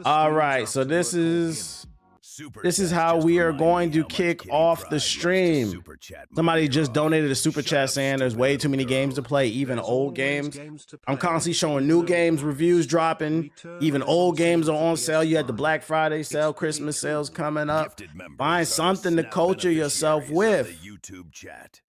All right, so this is how we are going to kick off the stream. Somebody just donated a super chat saying there's way too many games to play, even old games. I'm constantly showing new games, reviews dropping, even old games are on sale. You had the Black Friday sale, Christmas sales coming up. Find something to culture yourself with.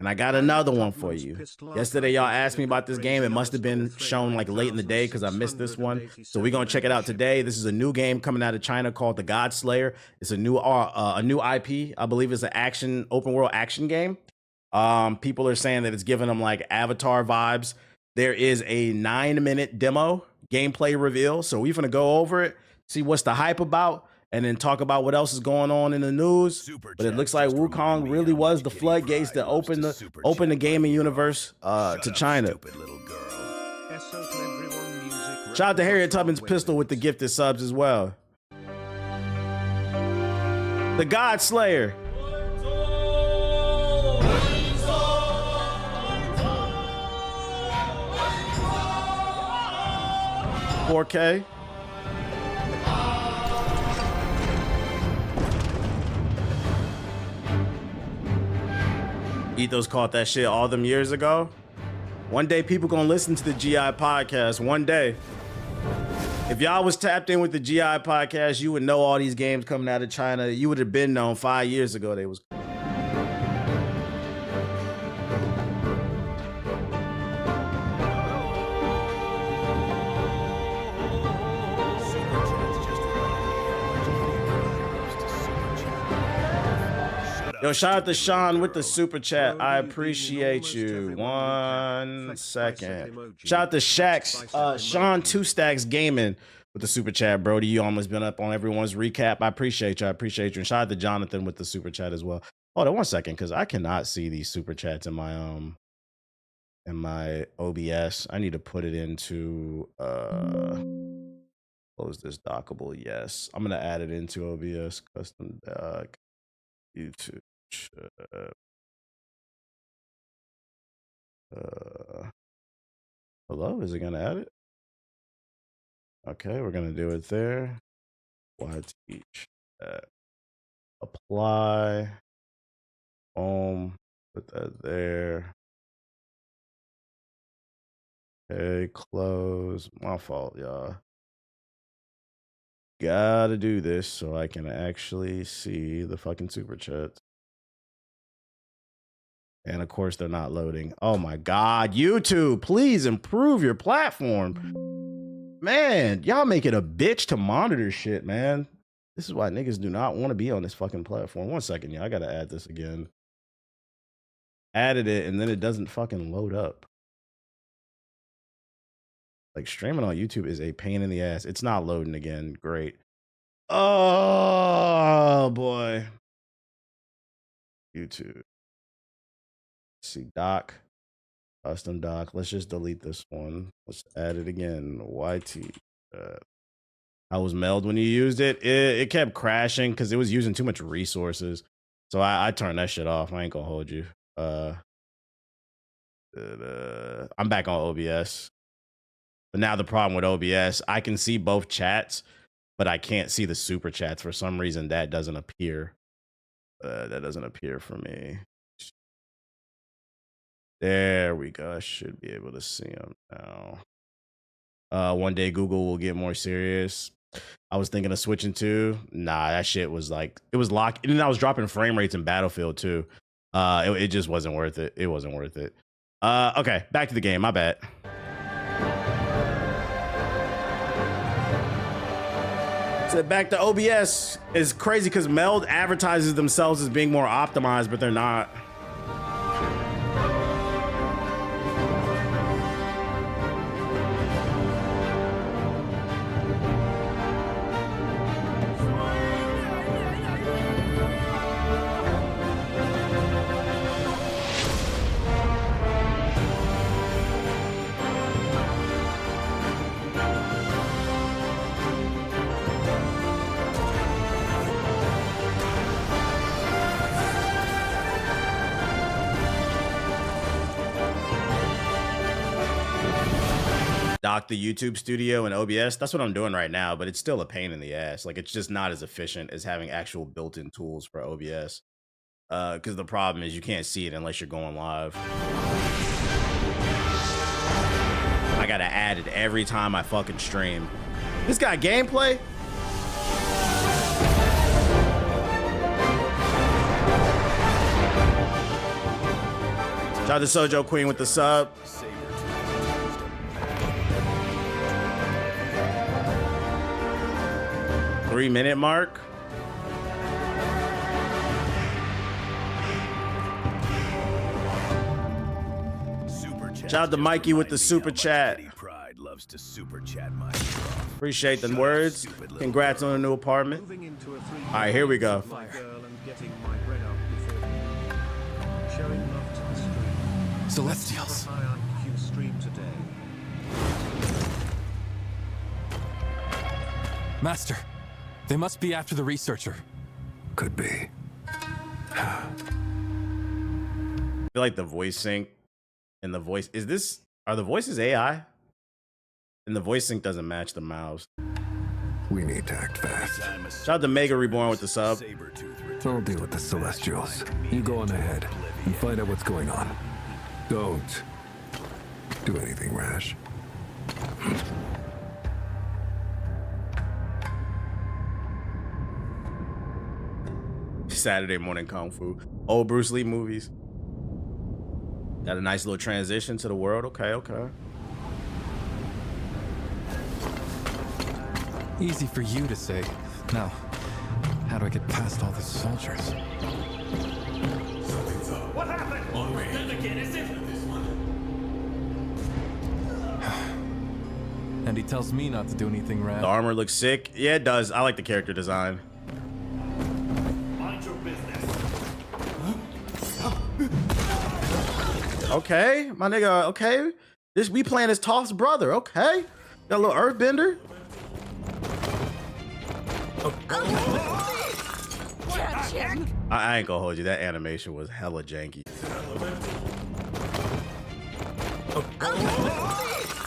And I got another one for you. Yesterday, y'all asked me about this game. It must have been shown like late in the day because I missed this one. So we're going to check it out today. This is a new game coming out of China called The God Slayer. It's a new IP. I believe it's an open world action game. People are saying that it's giving them like Avatar vibes. There is a 9-minute demo gameplay reveal. So we're going to go over it, see what's the hype about, and then talk about what else is going on in the news. But it looks like Wukong really was the floodgates that opened the gaming universe to China. Shout out to Harriet Tubman's Pistol with the gifted subs as well. The God Slayer. $4K. Ethos caught that shit all them years ago. One day people gonna listen to the GI podcast. One day. If y'all was tapped in with the GI podcast, you would know all these games coming out of China. You would have been known 5 years ago they was. Yo, shout out to Sean with the super chat. I appreciate you. 1 second. Shout out to Shax, Sean 2 Stacks Gaming with the super chat. Brody, you almost been up on everyone's recap. I appreciate you. And shout out to Jonathan with the super chat as well. Hold on 1 second, because I cannot see these super chats in my OBS. I need to put it into close this dockable. Yes, I'm gonna add it into OBS custom dock YouTube. Hello, is it gonna add it? Okay, we're gonna do it there. Why teach? Apply. Boom. Put that there. Okay, close. My fault, y'all. Gotta do this so I can actually see the fucking super chats. And of course, they're not loading. Oh my God, YouTube, please improve your platform. Man, y'all make it a bitch to monitor shit, man. This is why niggas do not want to be on this fucking platform. 1 second, y'all. I gotta add this again. Added it, and then it doesn't fucking load up. Like, streaming on YouTube is a pain in the ass. It's not loading again. Great. Oh, boy. YouTube. See, doc. Custom doc. Let's just delete this one. Let's add it again. YT. How was Meld when you used it? It kept crashing because it was using too much resources. So I turned that shit off. I ain't gonna hold you. I'm back on OBS. But now the problem with OBS, I can see both chats, but I can't see the super chats. For some reason, that doesn't appear. That doesn't appear for me. There we go. I should be able to see them now. One day Google will get more serious. I was thinking of switching to. Nah, that shit was like, it was locked. And then I was dropping frame rates in Battlefield too. It just wasn't worth it. It wasn't worth it. Okay, back to the game. My bad. So back to OBS is crazy because Meld advertises themselves as being more optimized, but they're not. dock the YouTube studio and OBS. That's what I'm doing right now, but it's still a pain in the ass. Like, it's just not as efficient as having actual built-in tools for OBS. Because the problem is you can't see it unless you're going live. I gotta add it every time I fucking stream. This got gameplay? Shout out to Sojo Queen with the sub. 3-minute mark. Shout out to Mikey with the super chat. Appreciate the words. Congrats on a new apartment. All right, here we go. Celestials. Master, they must be after the researcher. Could be. I feel like the voice sync and the voice are the voices AI? And the voice sync doesn't match the mouths. We need to act fast. Shout out to Mega Reborn with the sub. I'll deal with the Celestials. You go on ahead and find out what's going on. Don't do anything rash. Saturday morning kung fu. Old Bruce Lee movies. Got a nice little transition to the world. Okay. Easy for you to say. Now, how do I get past all the soldiers? What happened? And he tells me not to do anything The rash. armor looks sick. Yeah, it does. I like the character design. Mind your business. Okay, my nigga. Okay, we playing as Toph's brother. Okay, got a little earthbender. I ain't gonna hold you. That animation was hella janky.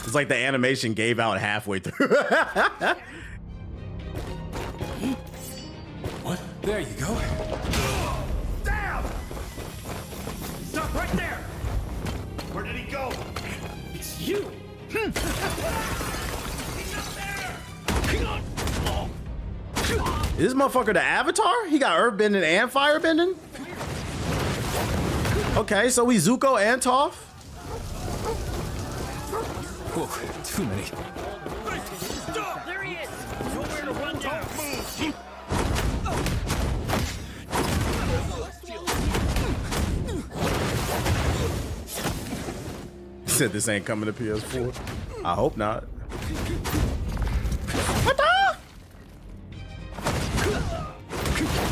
It's like the animation gave out halfway through. What? There you go. Damn! Stop right there! Where did he go? It's you! He's up there! Is this motherfucker the Avatar? He got earthbending and firebending? Okay, so we Zuko and Toph? Whoa, too many. Stop! There he is! Nowhere to run down! Said this ain't coming to PS4. I hope not.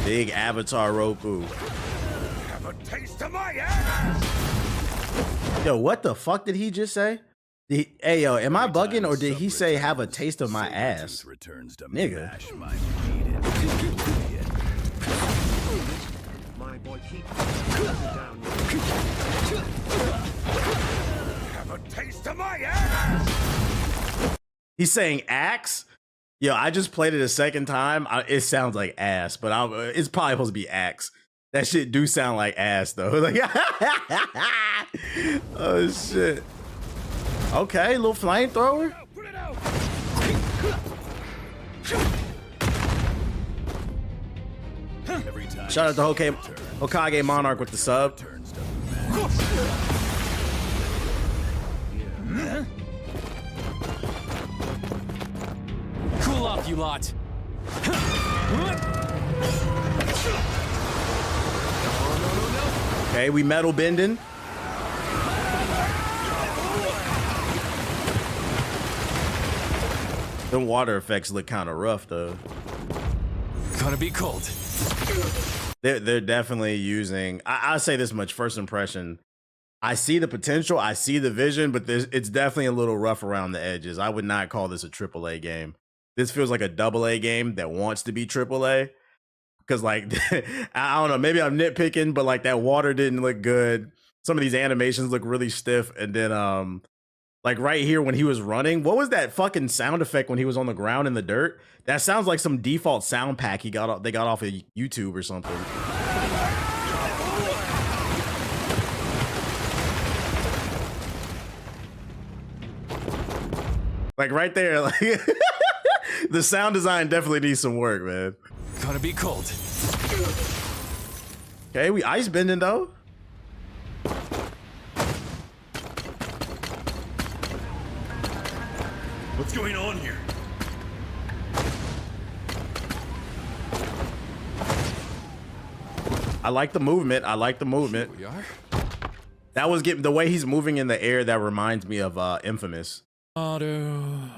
Big Avatar Roku. Have a taste of my ass! Yo, what the fuck did he just say? Hey, yo, am I bugging or did he say have a taste of my ass? Nigga. My boy, keep down. Have a taste of my ass! He's saying axe? Yo, I just played it a second time. It sounds like ass, but it's probably supposed to be axe. That shit do sound like ass though. Like, oh shit. Okay, little flamethrower. Put it out! Shout out to Hokage Monarch with the sub. Cool off, you lot. Okay, we metal bending. The water effects look kind of rough though. Gonna be cold. They're definitely using. I'll say this much. First impression. I see the potential. I see the vision, but it's definitely a little rough around the edges. I would not call this a AAA game. This feels like a AA game that wants to be AAA. Because like, I don't know, maybe I'm nitpicking, but like that water didn't look good. Some of these animations look really stiff. And then Like right here when he was running. What was that fucking sound effect when he was on the ground in the dirt? That sounds like some default sound pack they got off of YouTube or something. Like right there, like the sound design definitely needs some work, man. Gonna be cold. Okay, we ice bending though. What's going on here? I like the movement. I like the movement. We are? That was the way he's moving in the air. That reminds me of Infamous. Auto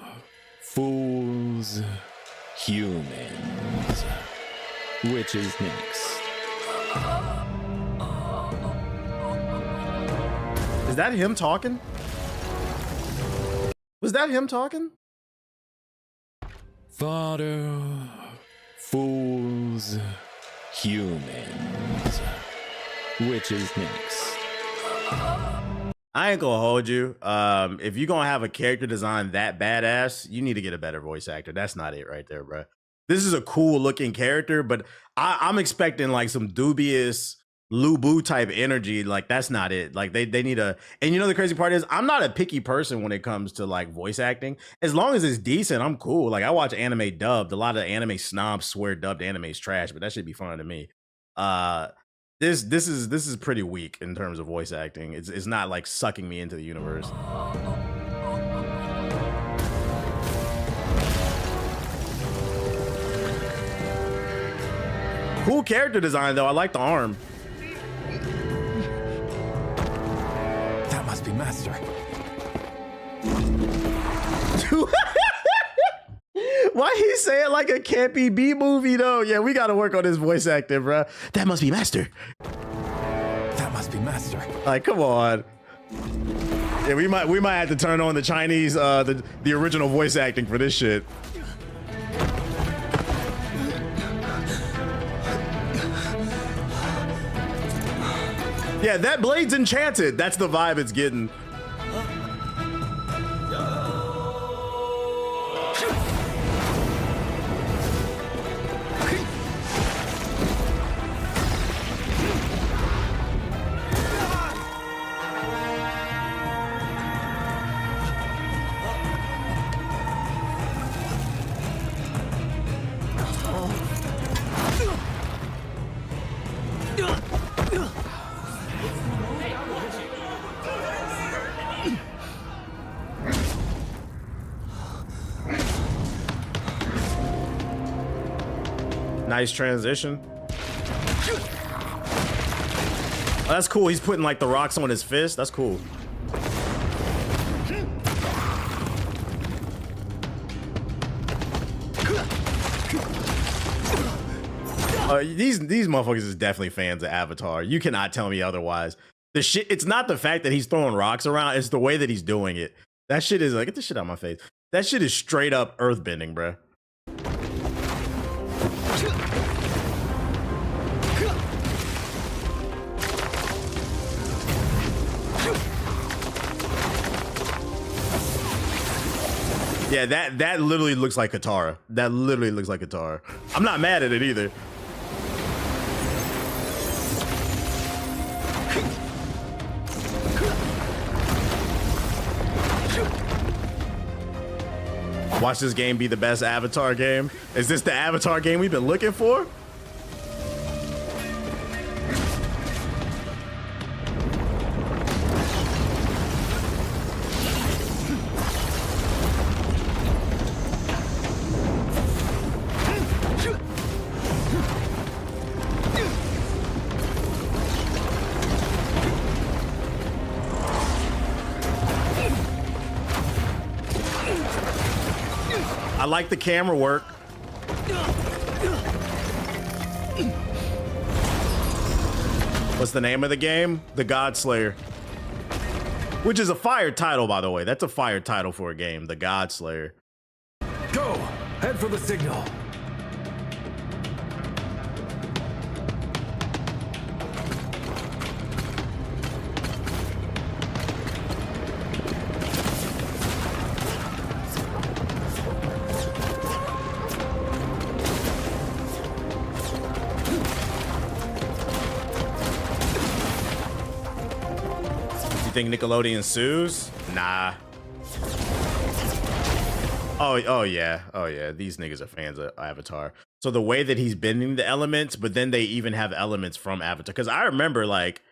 fools humans. Which is next? Is that him talking? Was that him talking? Auto fools humans. Which is next? I ain't gonna hold you. If you're gonna have a character design that badass, you need to get a better voice actor. That's not it right there, bro. This is a cool looking character, but I'm expecting like some dubious Lu Bu type energy. Like that's not it. Like they need a, and you know the crazy part is I'm not a picky person when it comes to like voice acting. As long as it's decent, I'm cool. Like I watch anime dubbed. A lot of anime snobs swear dubbed anime is trash, but that should be fun to me. This is pretty weak in terms of voice acting. It's not like sucking me into the universe. Cool character design though. I like the arm. That must be Master. Why he say it like a campy B movie though? Yeah, we gotta work on his voice acting, bro. That must be Master. That must be Master. Like, come on. Yeah, we might have to turn on the Chinese, the original voice acting for this shit. Yeah, that blade's enchanted. That's the vibe it's getting. Nice transition. Oh, that's cool. He's putting like the rocks on his fist. That's cool. These motherfuckers is definitely fans of Avatar. You cannot tell me otherwise. The shit, it's not the fact that he's throwing rocks around, it's the way that he's doing it. That shit is like, get this shit out of my face. That shit is straight up earthbending, bruh. Yeah, that literally looks like Katara. That literally looks like Katara. I'm not mad at it either. Watch this game be the best Avatar game. Is this the Avatar game we've been looking for? I like the camera work. What's the name of the game? The Godslayer. Which is a fire title, by the way. That's a fire title for a game, The Godslayer. Go! Head for the signal. think Nickelodeon sues? Nah. Oh yeah. These niggas are fans of Avatar. So the way that he's bending the elements, but then they even have elements from Avatar. Because I remember, like,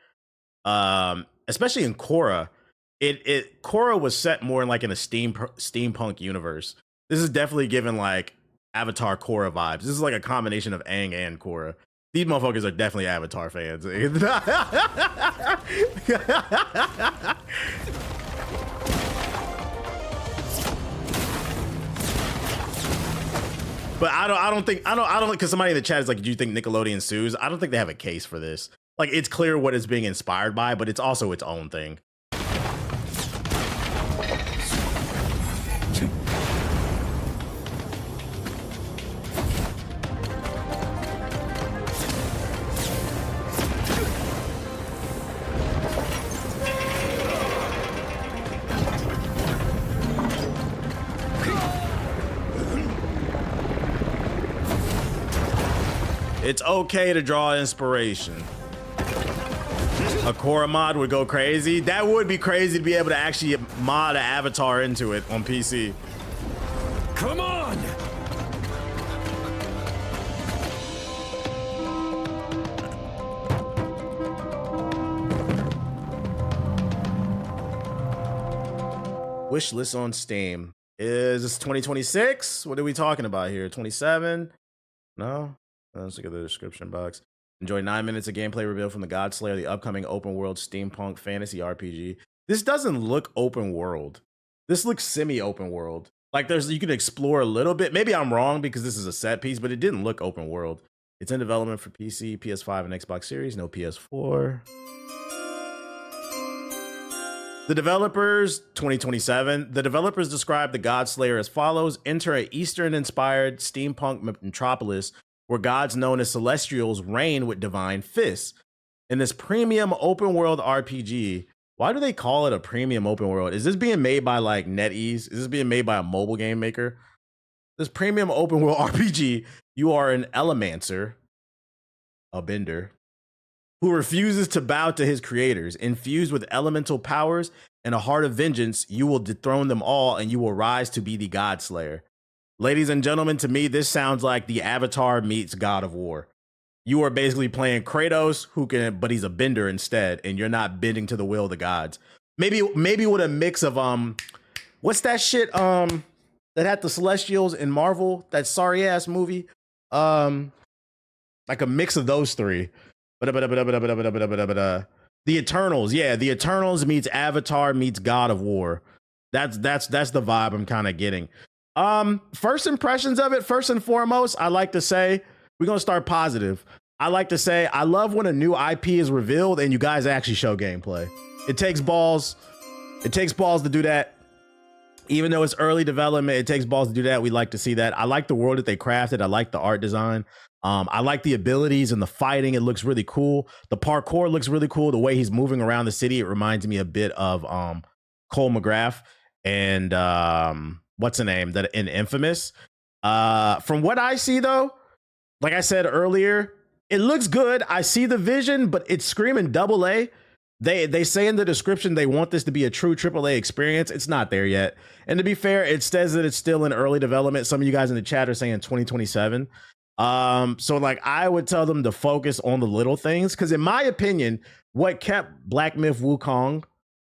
especially in Korra, Korra was set more in like in a steampunk universe. This is definitely given like Avatar Korra vibes. This is like a combination of Aang and Korra. These motherfuckers are definitely Avatar fans. But I don't because somebody in the chat is like, do you think Nickelodeon sues? I don't think they have a case for this. Like, it's clear what it's being inspired by, but it's also its own thing. It's okay to draw inspiration. A Korra mod would go crazy. That would be crazy to be able to actually mod an avatar into it on PC. Come on! Wish list on Steam. Is this 2026? What are we talking about here? 27? No? Let's look at the description box. Enjoy 9 minutes of gameplay revealed from the Godslayer, the upcoming open world steampunk fantasy RPG. This doesn't look open world. This looks semi-open world. Like you can explore a little bit. Maybe I'm wrong because this is a set piece, but it didn't look open world. It's in development for PC, PS5, and Xbox Series. No PS4. The developers, 2027. The developers describe the Godslayer as follows. Enter an Eastern-inspired steampunk metropolis where gods known as Celestials reign with divine fists. In this premium open world RPG, why do they call it a premium open world? Is this being made by like NetEase? Is this being made by a mobile game maker? This premium open world RPG, you are an Elemancer, a bender, who refuses to bow to his creators. Infused with elemental powers and a heart of vengeance, you will dethrone them all and you will rise to be the Godslayer. Ladies and gentlemen, to me, this sounds like the Avatar meets God of War. You are basically playing Kratos, but he's a bender instead, and you're not bending to the will of the gods. Maybe with a mix of what's that shit that had the Celestials in Marvel, that sorry ass movie, like a mix of those three. The Eternals, yeah, the Eternals meets Avatar meets God of War. That's the vibe I'm kind of getting. First impressions of it, first and foremost, I like to say, we're going to start positive. I like to say, I love when a new IP is revealed and you guys actually show gameplay. It takes balls. It takes balls to do that. Even though it's early development, it takes balls to do that. We like to see that. I like the world that they crafted. I like the art design. I like the abilities and the fighting. It looks really cool. The parkour looks really cool. The way he's moving around the city, it reminds me a bit of Cole McGrath and what's the name that in Infamous. From what I see though, like I said earlier, it looks good. I see the vision, but it's screaming AA. They say in the description they want this to be a true AAA experience. It's not there yet. And to be fair, it says that it's still in early development. Some of you guys in the chat are saying 2027. So like I would tell them to focus on the little things, because in my opinion, what kept Black Myth Wukong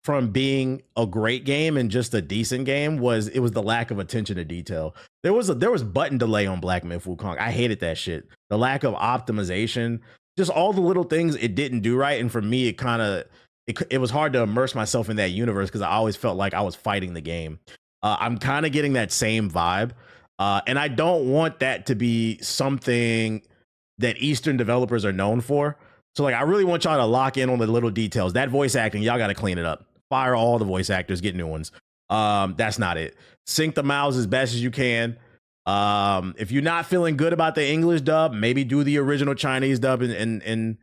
from being a great game and just a decent game was the lack of attention to detail. There was button delay on Black Myth Wukong. I hated that shit. The lack of optimization, just all the little things it didn't do right. And for me, it was hard to immerse myself in that universe because I always felt like I was fighting the game. I'm kind of getting that same vibe. And I don't want that to be something that Eastern developers are known for. So like, I really want y'all to lock in on the little details. That voice acting, y'all got to clean it up. Fire all the voice actors, get new ones. That's not it. Sync the mouths as best as you can. If you're not feeling good about the English dub, maybe do the original Chinese dub in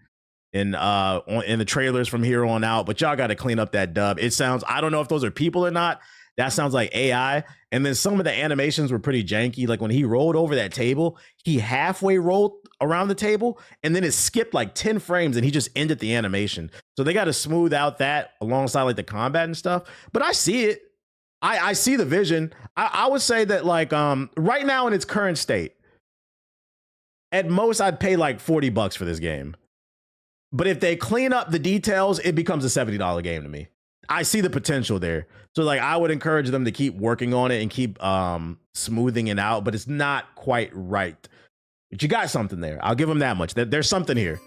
the trailers from here on out. But y'all got to clean up that dub. It sounds, I don't know if those are people or not. That sounds like AI. And then some of the animations were pretty janky. Like when he rolled over that table, he halfway rolled around the table, and then it skipped like 10 frames and he just ended the animation. So they got to smooth out that alongside like the combat and stuff. But I see it. I see the vision. I would say that like right now in its current state, at most I'd pay like $40 for this game. But if they clean up the details, it becomes a $70 game to me. I see the potential there. So like I would encourage them to keep working on it and keep smoothing it out, but it's not quite right. But you got something there. I'll give them that much. There's something here.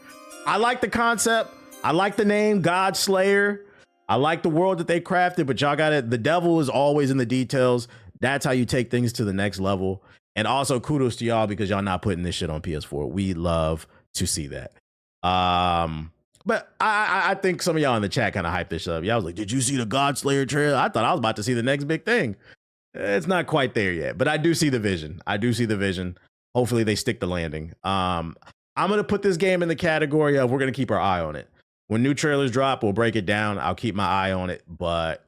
I like the concept. I like the name God Slayer. I like the world that they crafted, but y'all got it. The devil is always in the details. That's how you take things to the next level. And also kudos to y'all because y'all not putting this shit on PS4. We love to see that. But I think some of y'all in the chat kind of hyped this up. Y'all was like, did you see the God Slayer trailer? I thought I was about to see the next big thing. It's not quite there yet, but I do see the vision. Hopefully they stick the landing. I'm going to put this game in the category of we're going to keep our eye on it. When new trailers drop, we'll break it down. I'll keep my eye on it. But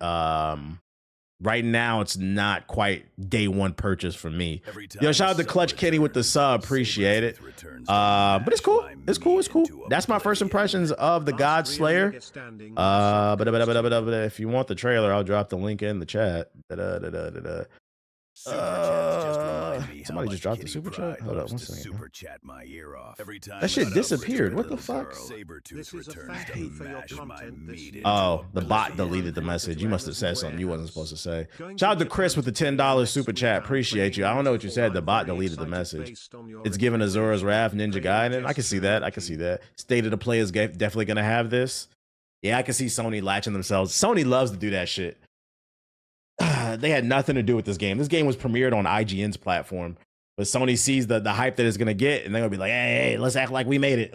right now, it's not quite day one purchase for me. Yo, shout out to Clutch Kenny with the sub. Appreciate it. But it's cool. It's cool. That's my first impressions of the God Slayer. But if you want the trailer, I'll drop the link in the chat. Somebody just dropped the super chat. Hold up, one second. That shit disappeared. What the fuck? Oh, the bot deleted the message. You must have said something you wasn't supposed to say. Shout out to Chris with the $10 super chat. Appreciate you. I don't know what you said. The bot deleted the message. It's giving Azura's Wrath Ninja Gaiden. I can see that. State of Play is definitely gonna have this. Yeah, I can see Sony latching themselves. Sony loves to do that shit. They had nothing to do with this game. This game was premiered on IGN's platform, but Sony sees the hype that it's gonna get, and they're gonna be like, "Hey, let's act like we made it."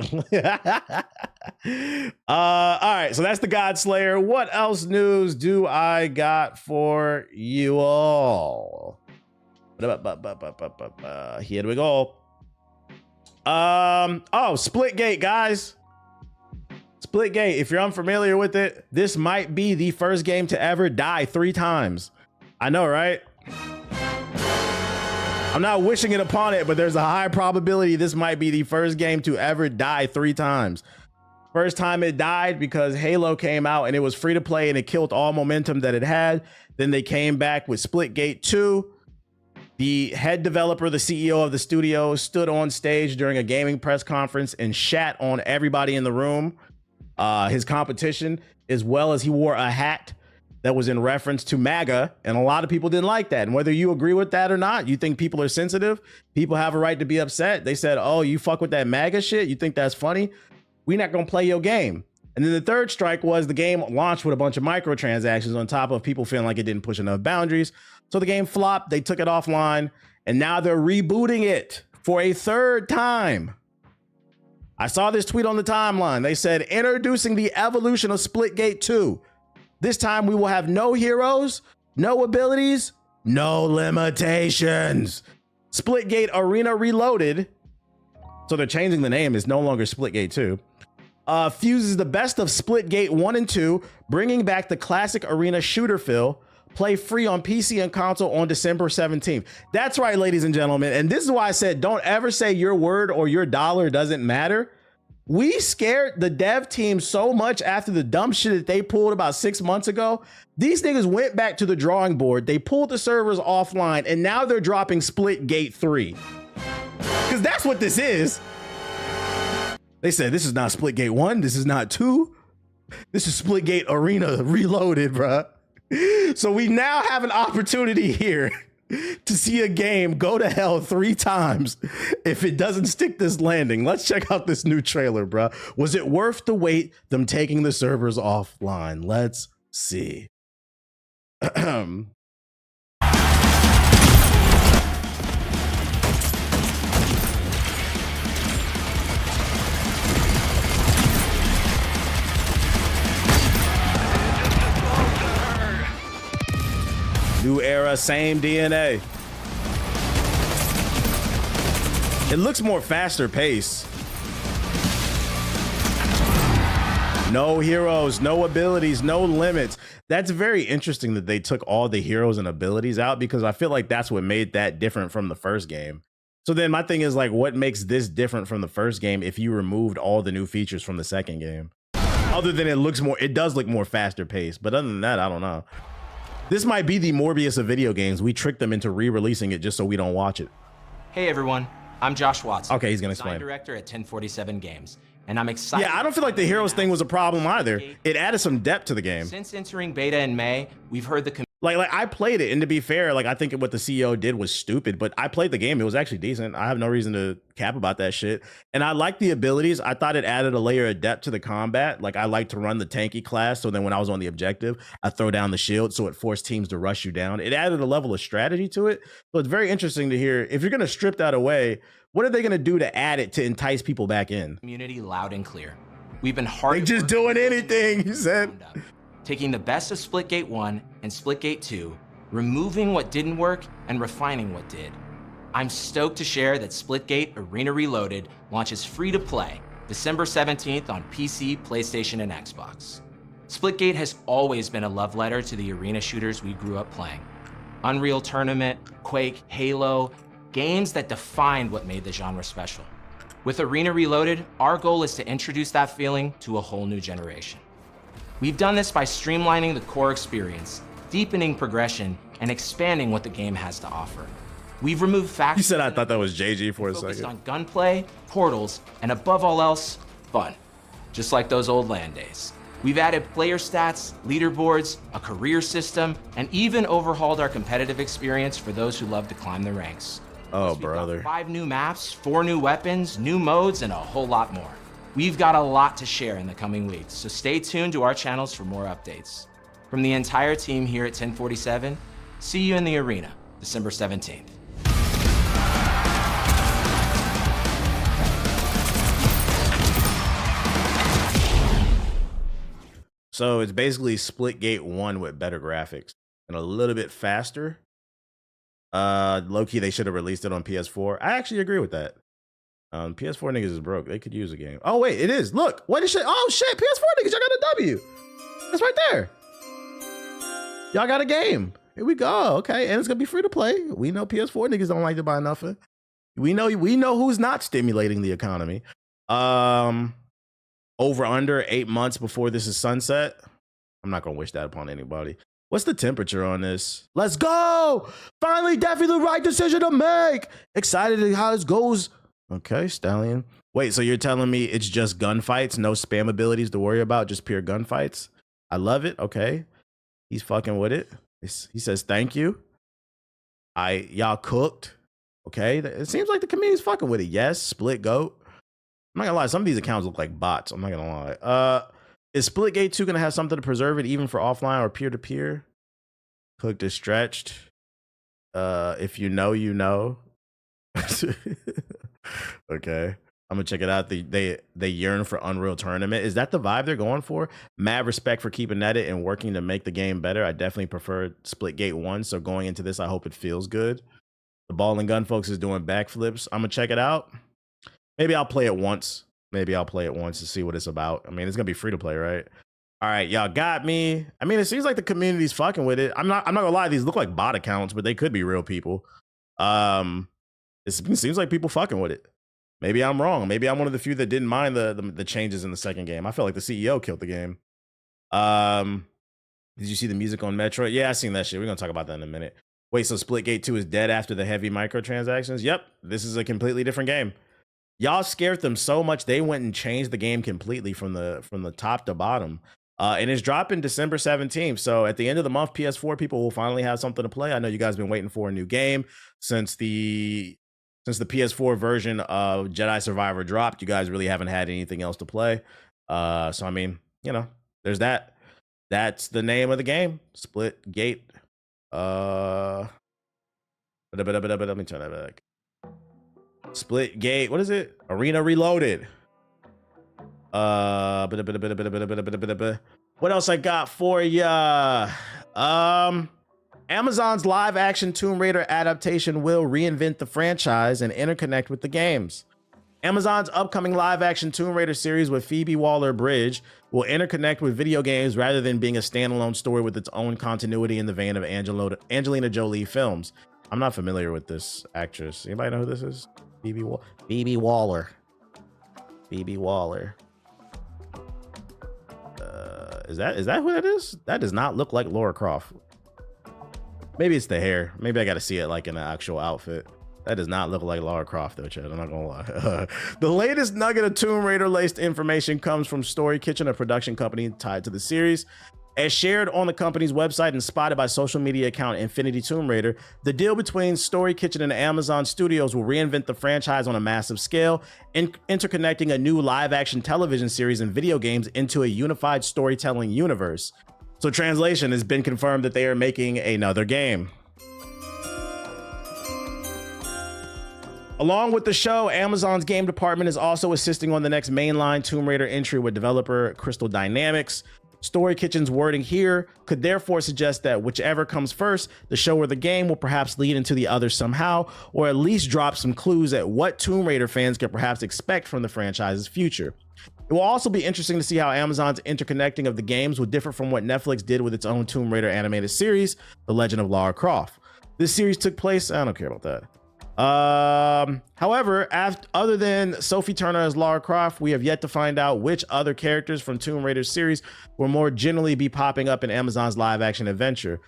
All right, so that's the God Slayer. What else news do I got for you all? Here we go. Splitgate, guys. Splitgate. If you're unfamiliar with it, this might be the first game to ever die 3 times. I know, right? I'm not wishing it upon it, but there's a high probability this might be the first game to ever die 3 times. First time it died because Halo came out and it was free to play and it killed all momentum that it had. Then they came back with Splitgate 2. The head developer, the CEO of the studio, stood on stage during a gaming press conference and shat on everybody in the room, his competition, as well as he wore a hat that was in reference to MAGA, and a lot of people didn't like that. And whether you agree with that or not, you think people are sensitive, people have a right to be upset. They said, oh, you fuck with that MAGA shit? You think that's funny? We're not gonna play your game. And then the third strike was the game launched with a bunch of microtransactions on top of people feeling like it didn't push enough boundaries. So the game flopped, they took it offline, and now they're rebooting it for a 3rd time. I saw this tweet on the timeline. They said, introducing the evolution of Splitgate 2. This time we will have no heroes, no abilities, no limitations. Splitgate Arena Reloaded, so they're changing the name, it's no longer Splitgate 2, fuses the best of Splitgate 1 and 2, bringing back the classic arena shooter feel. Play free on PC and console on December 17th. That's right, ladies and gentlemen. And this is why I said, don't ever say your word or your dollar doesn't matter. We scared the dev team so much after the dumb shit that they pulled about 6 months ago. These niggas went back to the drawing board. They pulled the servers offline, and now they're dropping Splitgate 3. Because that's what this is. They said, this is not Splitgate 1. This is not 2. This is Splitgate Arena Reloaded, bruh. So we now have an opportunity here to see a game go to hell 3 times if it doesn't stick this landing. Let's check out this new trailer, bro. Was it worth the wait, them taking the servers offline? Let's see. New era, same DNA. It looks more faster pace. No heroes, no abilities, no limits. That's very interesting that they took all the heroes and abilities out, because I feel like that's what made that different from the first game. So then my thing is like, what makes this different from the first game if you removed all the new features from the second game? Other than it does look more faster paced, but other than that, I don't know. This might be the Morbius of video games. We tricked them into re-releasing it just so we don't watch it. Hey everyone, I'm Josh Watson. Okay, he's gonna design explain. Director at 1047 Games, and I'm excited. Yeah, I don't feel like the Heroes thing was a problem either. It added some depth to the game. Since entering beta in May, we've heard the Like I played it, and to be fair, like I think what the CEO did was stupid, but I played the game. It was actually decent. I have no reason to cap about that shit. And I like the abilities. I thought it added a layer of depth to the combat. Like I like to run the tanky class, so then when I was on the objective, I throw down the shield, so it forced teams to rush you down. It added a level of strategy to it. So it's very interesting to hear if you're gonna strip that away, what are they gonna do to add it to entice people back in? community loud and clear. We've been hard. They just doing anything, he said. Taking the best of Splitgate 1 and Splitgate 2, removing what didn't work and refining what did. I'm stoked to share that Splitgate Arena Reloaded launches free to play December 17th on PC, PlayStation, and Xbox. Splitgate has always been a love letter to the arena shooters we grew up playing. Unreal Tournament, Quake, Halo, games that defined what made the genre special. With Arena Reloaded, our goal is to introduce that feeling to a whole new generation. We've done this by streamlining the core experience, deepening progression, and expanding what the game has to offer. We've removed factors. You said I thought that was JG for a focused second. on gunplay, portals, and above all else, fun. Just like those old LAN days. We've added player stats, leaderboards, a career system, and even overhauled our competitive experience for those who love to climb the ranks. Oh, We've got brother. 5 new maps, 4 new weapons, new modes, and a whole lot more. We've got a lot to share in the coming weeks, so stay tuned to our channels for more updates. From the entire team here at 1047, see you in the arena, December 17th. So it's basically Splitgate 1 with better graphics and a little bit faster. Low-key, they should have released it on PS4. I actually agree with that. PS4 niggas is broke. They could use a game. Oh, wait, it is. Look, what is shit? Oh, shit, PS4 niggas, y'all got a W. That's right there. Y'all got a game. Here we go. Okay, and it's going to be free to play. We know PS4 niggas don't like to buy nothing. We know who's not stimulating the economy. Over under 8 months before this is sunset. I'm not gonna wish that upon anybody. What's the temperature on this? Let's go! Finally, definitely the right decision to make. Excited at how this goes. Okay, Stallion. Wait, so you're telling me it's just gunfights, no spam abilities to worry about, just pure gunfights? I love it. Okay, he's fucking with it. He says thank you. Y'all cooked. Okay, it seems like the community's fucking with it. Yes, split goat. I'm not gonna lie, some of these accounts look like bots. I'm not gonna lie. Is Splitgate 2 gonna have something to preserve it even for offline or peer-to-peer? Cooked is stretched. If you know, you know. Okay. I'm gonna check it out. They yearn for Unreal Tournament. Is that the vibe they're going for? Mad respect for keeping at it and working to make the game better. I definitely prefer Splitgate 1, so going into this, I hope it feels good. The Ball and Gun folks is doing backflips. I'm gonna check it out. Maybe I'll play it once. To see what it's about. I mean, it's gonna be free to play, right? All right, y'all got me. I mean, it seems like the community's fucking with it. I'm not gonna lie, these look like bot accounts, but they could be real people. It seems like people fucking with it. Maybe I'm wrong. Maybe I'm one of the few that didn't mind the changes in the second game. I felt like the CEO killed the game. Did you see the music on Metroid? Yeah, I seen that shit. We're gonna talk about that in a minute. Wait, so Splitgate 2 is dead after the heavy microtransactions? Yep, this is a completely different game. Y'all scared them so much they went and changed the game completely from the top to bottom. And it's dropping December 17th. So at the end of the month, PS4 people will finally have something to play. I know you guys have been waiting for a new game since the PS4 version of Jedi Survivor dropped. You guys really haven't had anything else to play. So I mean, you know, there's that. That's the name of the game. Splitgate. Let me turn that back. Splitgate, what is it? Arena Reloaded. What else I got for ya? Amazon's live action Tomb Raider adaptation will reinvent the franchise and interconnect with the games. Amazon's upcoming live action Tomb Raider series with Phoebe Waller-Bridge will interconnect with video games rather than being a standalone story with its own continuity in the vein of Angelina Jolie films. I'm not familiar with this actress. Anybody know who this is? Phoebe Waller. Phoebe Waller. Is that who that is? That does not look like Lara Croft. Maybe it's the hair. Maybe I got to see it like in the actual outfit. That does not look like Lara Croft though, Chad. I'm not gonna lie. The latest nugget of Tomb Raider laced information comes from Story Kitchen, a production company tied to the series. As shared on the company's website and spotted by social media account Infinity Tomb Raider, the deal between Story Kitchen and Amazon Studios will reinvent the franchise on a massive scale, interconnecting a new live-action television series and video games into a unified storytelling universe. So translation, has been confirmed that they are making another game. Along with the show, Amazon's game department is also assisting on the next mainline Tomb Raider entry with developer Crystal Dynamics. Story Kitchen's wording here could therefore suggest that whichever comes first, the show or the game, will perhaps lead into the other somehow, or at least drop some clues at what Tomb Raider fans can perhaps expect from the franchise's future. It will also be interesting to see how Amazon's interconnecting of the games will differ from what Netflix did with its own Tomb Raider animated series, The Legend of Lara Croft. This series took place, I don't care about that. However, other than Sophie Turner as Lara Croft, we have yet to find out which other characters from Tomb Raider series will more generally be popping up in Amazon's live action adventure.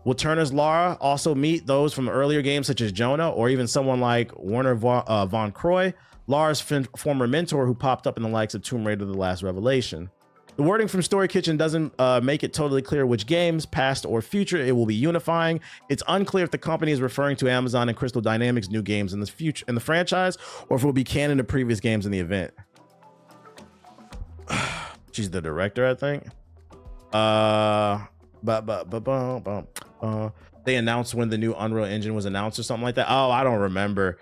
Will Turner's Lara also meet those from earlier games such as Jonah, or even someone like Werner von Croy, Lara's former mentor who popped up in the likes of Tomb Raider: The Last Revelation? The wording from Story Kitchen doesn't make it totally clear which games, past or future, it will be unifying. It's unclear if the company is referring to Amazon and Crystal Dynamics' new games in the future in the franchise, or if it will be canon to previous games in the event. She's the director, I think. They announced when the new Unreal Engine was announced or something like that. Oh, I don't remember.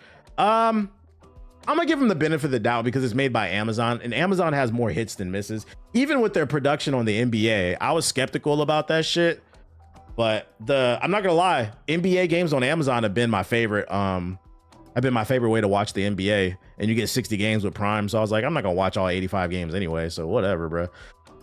I'm gonna give them the benefit of the doubt because it's made by Amazon, and Amazon has more hits than misses. Even with their production on the NBA, I was skeptical about that shit. But I'm not gonna lie, NBA games on Amazon have been my favorite. Have been my favorite way to watch the NBA, and you get 60 games with Prime. So I was like, I'm not gonna watch all 85 games anyway, so whatever, bro.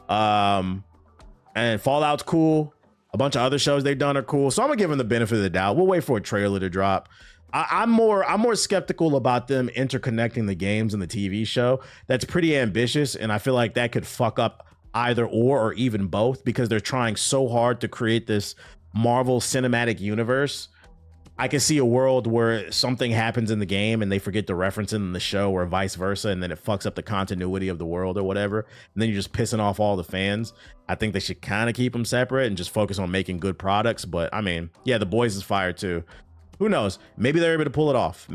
And Fallout's cool. A bunch of other shows they've done are cool. So I'm gonna give them the benefit of the doubt. We'll wait for a trailer to drop. I'm more skeptical about them interconnecting the games and the TV show. That's pretty ambitious, and I feel like that could fuck up either or even both, because they're trying so hard to create this Marvel Cinematic Universe. I can see a world where something happens in the game and they forget to reference it in the show, or vice versa, and then it fucks up the continuity of the world or whatever, and then you're just pissing off all the fans. I think they should kind of keep them separate and just focus on making good products. But I mean, yeah, The Boys is fire too. Who knows? Maybe they're able to pull it off.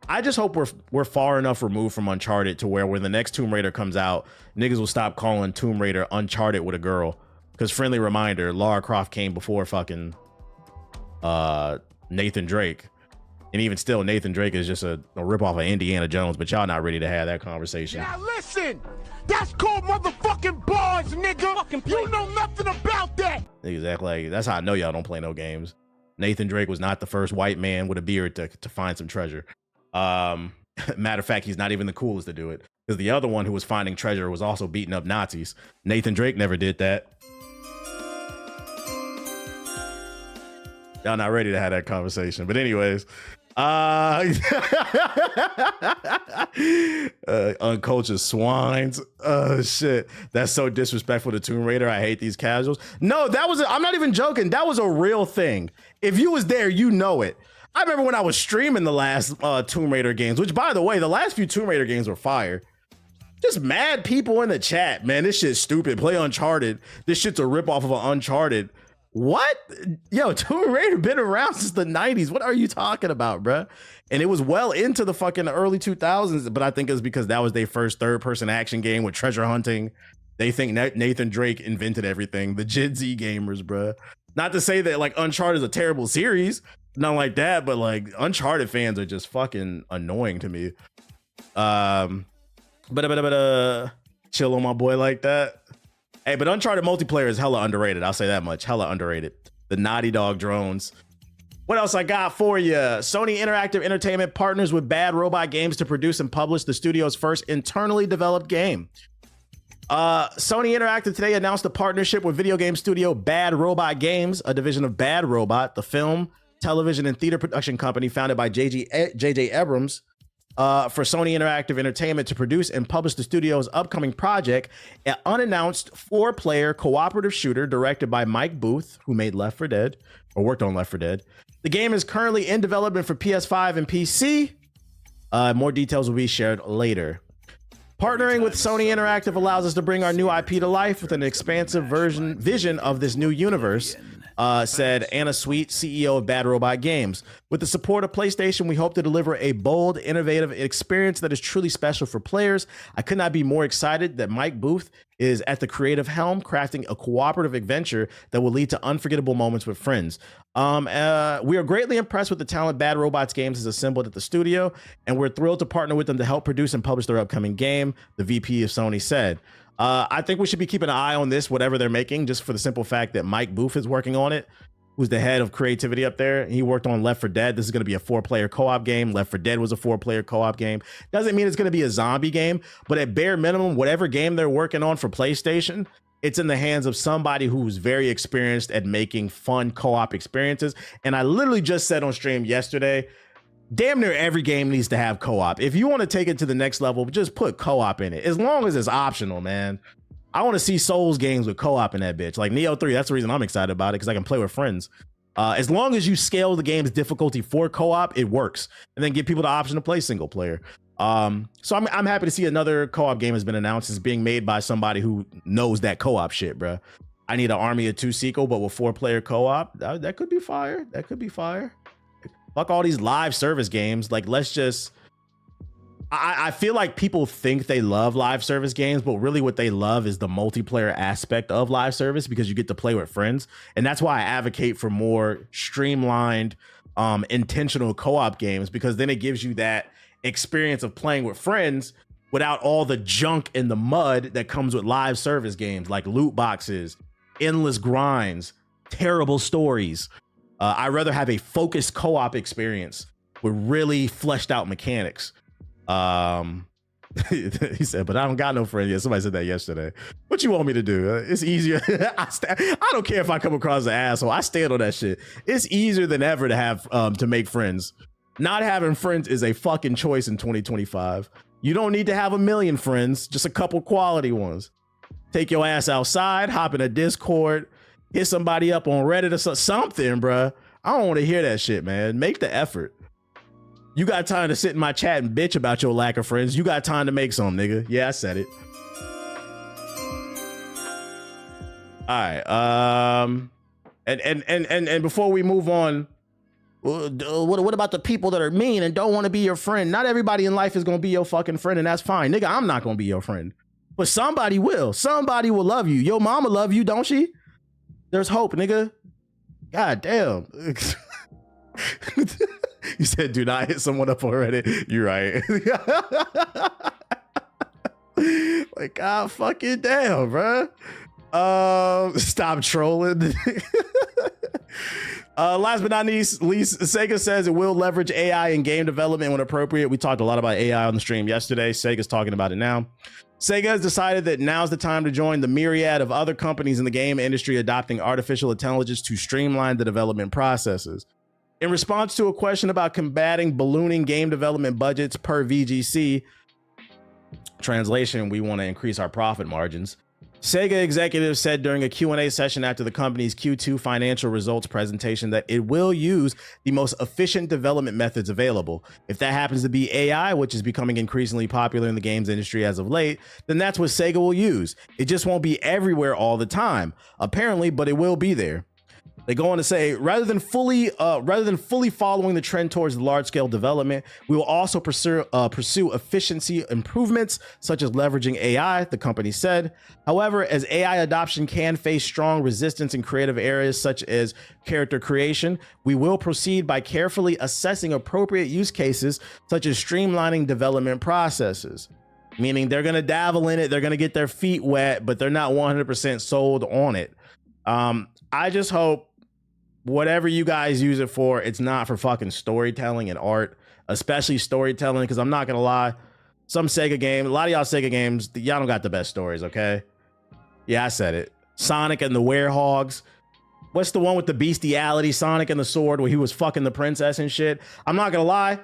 I just hope we're far enough removed from Uncharted to where when the next Tomb Raider comes out, niggas will stop calling Tomb Raider Uncharted with a girl. Because friendly reminder, Lara Croft came before fucking Nathan Drake. And even still, Nathan Drake is just a ripoff of Indiana Jones, but y'all not ready to have that conversation. Now listen! That's called motherfucking bars, nigga! You know nothing about that! Exactly. That's how I know y'all don't play no games. Nathan Drake was not the first white man with a beard to find some treasure. Matter of fact, he's not even the coolest to do it, because the other one who was finding treasure was also beating up Nazis. Nathan Drake never did that. Y'all not ready to have that conversation. But anyways, uncultured swines. Shit, that's so disrespectful to Tomb Raider. I hate these casuals. No, I'm not even joking. That was a real thing. If you was there, you know it. I remember when I was streaming the last Tomb Raider games, which, by the way, the last few Tomb Raider games were fire. Just mad people in the chat, man. This shit's stupid. Play Uncharted. This shit's a ripoff of an Uncharted. What? Yo, Tomb Raider been around since the 90s. What are you talking about, bruh? And it was well into the fucking early 2000s, but I think it's because that was their first third-person action game with treasure hunting. They think Nathan Drake invented everything. The Gen Z gamers, bruh. Not to say that, like, Uncharted is a terrible series, not like that, but, like, Uncharted fans are just fucking annoying to me. Chill on my boy like that. Hey, but Uncharted multiplayer is hella underrated. I'll say that much. Hella underrated. The Naughty Dog drones. What else I got for you? Sony Interactive Entertainment partners with Bad Robot Games to produce and publish the studio's first internally developed game. Sony Interactive today announced a partnership with video game studio Bad Robot Games, a division of Bad Robot, the film television and theater production company founded by J.J. Abrams for Sony Interactive Entertainment to produce and publish the studio's upcoming project, an unannounced 4-player cooperative shooter directed by Mike Booth, who made Left 4 Dead, or worked on Left 4 Dead. The game is currently in development for PS5 and PC. More details will be shared later. Partnering with Sony Interactive allows us to bring our new IP to life with an expansive vision of this new universe, said Anna Sweet, CEO of Bad Robot Games. With the support of PlayStation, we hope to deliver a bold, innovative experience that is truly special for players. I could not be more excited that Mike Booth is at the creative helm, crafting a cooperative adventure that will lead to unforgettable moments with friends. We are greatly impressed with the talent Bad Robots Games has assembled at the studio, and we're thrilled to partner with them to help produce and publish their upcoming game, the VP of Sony said. I think we should be keeping an eye on this, whatever they're making, just for the simple fact that Mike Booth is working on it, who's the head of creativity up there. He worked on Left 4 Dead. This is going to be a 4-player co-op game. Left 4 Dead was a 4-player co-op game. Doesn't mean it's going to be a zombie game, but at bare minimum, whatever game they're working on for PlayStation, it's in the hands of somebody who's very experienced at making fun co-op experiences. And I literally just said on stream yesterday, damn near every game needs to have co-op. If you want to take it to the next level, just put co-op in it, as long as it's optional, man. I want to see Souls games with co-op in that bitch. Like Neo 3, that's the reason I'm excited about it, because I can play with friends. As long as you scale the game's difficulty for co-op, it works. And then give people the option to play single player. So I'm happy to see another co-op game has been announced. It's being made by somebody who knows that co-op shit, bro. I need an Army of Two sequel, but with 4-player co-op, that could be fire. That could be fire. Fuck all these live service games. Like, let's just... I feel like people think they love live service games, but really what they love is the multiplayer aspect of live service, because you get to play with friends. And that's why I advocate for more streamlined, intentional co-op games, because then it gives you that experience of playing with friends without all the junk and the mud that comes with live service games, like loot boxes, endless grinds, terrible stories. I'd rather have a focused co-op experience with really fleshed out mechanics. He said, but I don't got no friend yet. Somebody said that yesterday. What you want me to do? It's easier. I don't care if I come across as an asshole. I stand on that shit. It's easier than ever to have to make friends. Not having friends is a fucking choice in 2025. You don't need to have a million friends, just a couple quality ones. Take your ass outside, hop in a Discord, hit somebody up on Reddit or something, bruh. I don't want to hear that shit, man. Make the effort. You got time to sit in my chat and bitch about your lack of friends. You got time to make some, nigga. Yeah, I said it. All right. And before we move on, what about the people that are mean and don't want to be your friend? Not everybody in life is going to be your fucking friend, and that's fine. Nigga, I'm not going to be your friend. But somebody will. Somebody will love you. Your mama love you, don't she? There's hope, nigga. God damn. You said, do not hit someone up already. You're right. Like, God fucking damn, bro. Stop trolling. Last but not least, Sega says it will leverage AI in game development when appropriate. We talked a lot about AI on the stream yesterday. Sega's talking about it now. Sega has decided that now's the time to join the myriad of other companies in the game industry adopting artificial intelligence to streamline the development processes. In response to a question about combating ballooning game development budgets per VGC, translation, we want to increase our profit margins, Sega executives said during a Q&A session after the company's Q2 financial results presentation that it will use the most efficient development methods available. If that happens to be AI, which is becoming increasingly popular in the games industry as of late, then that's what Sega will use. It just won't be everywhere all the time, apparently, but it will be there. They go on to say, rather than fully following the trend towards large-scale development, we will also pursue efficiency improvements, such as leveraging AI, the company said. However, as AI adoption can face strong resistance in creative areas such as character creation, we will proceed by carefully assessing appropriate use cases, such as streamlining development processes. Meaning they're going to dabble in it, they're going to get their feet wet, but they're not 100% sold on it. I just hope whatever you guys use it for, it's not for fucking storytelling and art, especially storytelling, because I'm not gonna lie, some Sega game, a lot of y'all Sega games, y'all don't got the best stories, okay? Yeah, I said it. Sonic and the Werehogs. What's the one with the bestiality Sonic and the sword where he was fucking the princess and shit? I'm not gonna lie.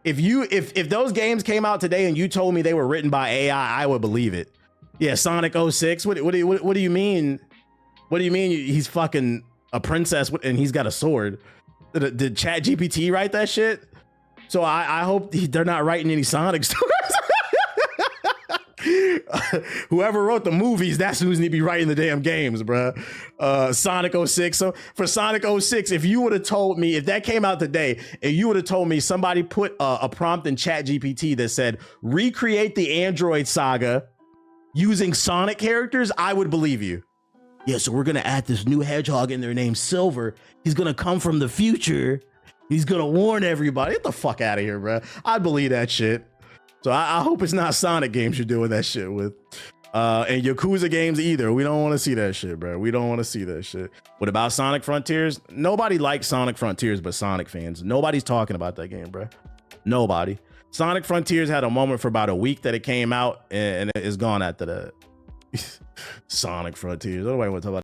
If those games came out today and you told me they were written by AI, I would believe it. Yeah, Sonic 06. What do you mean? What do you mean he's fucking a princess and he's got a sword? Did ChatGPT write that shit? So I hope they're not writing any Sonic stories. Whoever wrote the movies, that's who's need to be writing the damn games, bruh. Sonic 06. So for Sonic 06, if you would have told me, if that came out today, and you would have told me somebody put a prompt in ChatGPT that said, recreate the Android saga using Sonic characters, I would believe you. Yeah, so we're gonna add this new hedgehog in there named Silver. He's gonna come from the future. He's gonna warn everybody. Get the fuck out of here, bruh. I'd believe that shit. So I hope it's not Sonic games you're doing that shit with. And Yakuza games either. We don't want to see that shit, bro. We don't want to see that shit. What about Sonic Frontiers? Nobody likes Sonic Frontiers but Sonic fans. Nobody's talking about that game, bro. Nobody. Sonic Frontiers had a moment for about a week that it came out, and it's gone after that. Sonic Frontiers. Nobody want to talk about